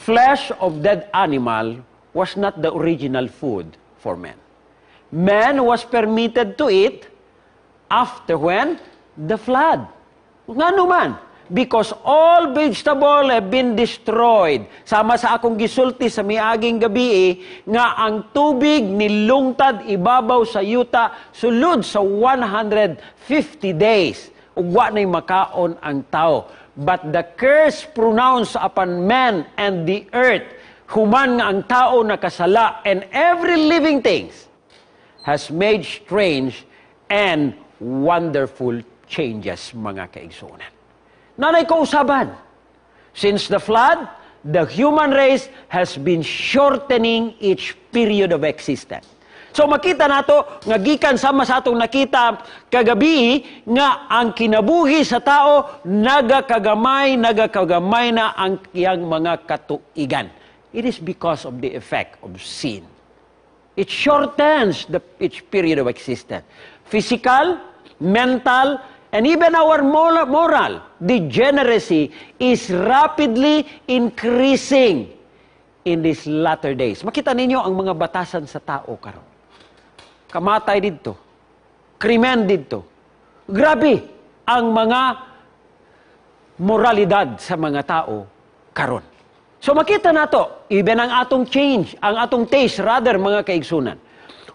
flesh of dead animal was not the original food for men. Man was permitted to eat after when? The flood. Nga naman, because all vegetable have been destroyed. Sama sa akong gisulti sa miaging gabi nga ang tubig nilungtad ibabaw sa yuta sulod sa 150 days. Ugwa na'y makaon ang tao. But the curse pronounced upon man and the earth, human nga ang tao nakasala, and every living things has made strange and wonderful changes, mga kaigsunan. Nanay kausaban, since the flood, the human race has been shortening each period of existence. So makita nato nga gikan sama sa atong nakita kagabi nga ang kinabuhi sa tao nagakagamay na ang iyang mga katuigan. It is because of the effect of sin. It shortens each period of existence. Physical, mental, and even our moral degeneracy is rapidly increasing in these latter days. Makita ninyo ang mga batasan sa tao karon. Kamatay dito. Krimen dito. Grabe ang mga moralidad sa mga tao karon. So makita nato, even ang atong change, ang atong taste, rather mga kaigsunan.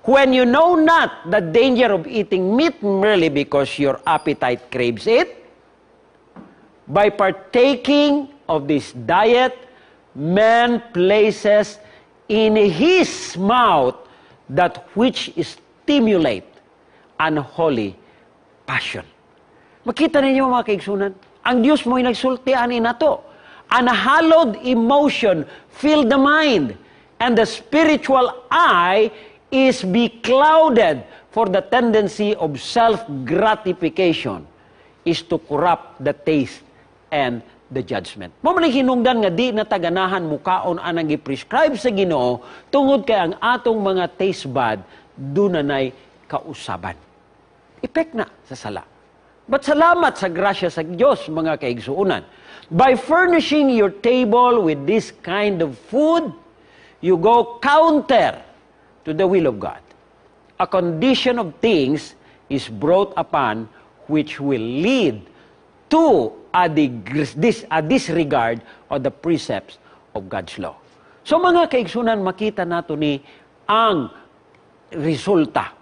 When you know not the danger of eating meat merely because your appetite craves it, by partaking of this diet, man places in his mouth that which stimulate unholy passion. Makita ninyo mga kaigsunan, ang Diyos mo'y nagsulti ani nato. Unhallowed emotion fill the mind, and the spiritual eye is beclouded, for the tendency of self-gratification is to corrupt the taste and the judgment. Mamanay hinungdan nga di nataganahan mukaon anang i-prescribe sa Ginoo tungod kay ang atong mga taste bud dunay kausaban. Epek na sa sala. But salamat sa grasya sa Diyos, mga kaigsuunan. By furnishing your table with this kind of food, you go counter to the will of God. A condition of things is brought upon which will lead to a disregard of the precepts of God's law. So mga kaigsunan, makita nato ni ang resulta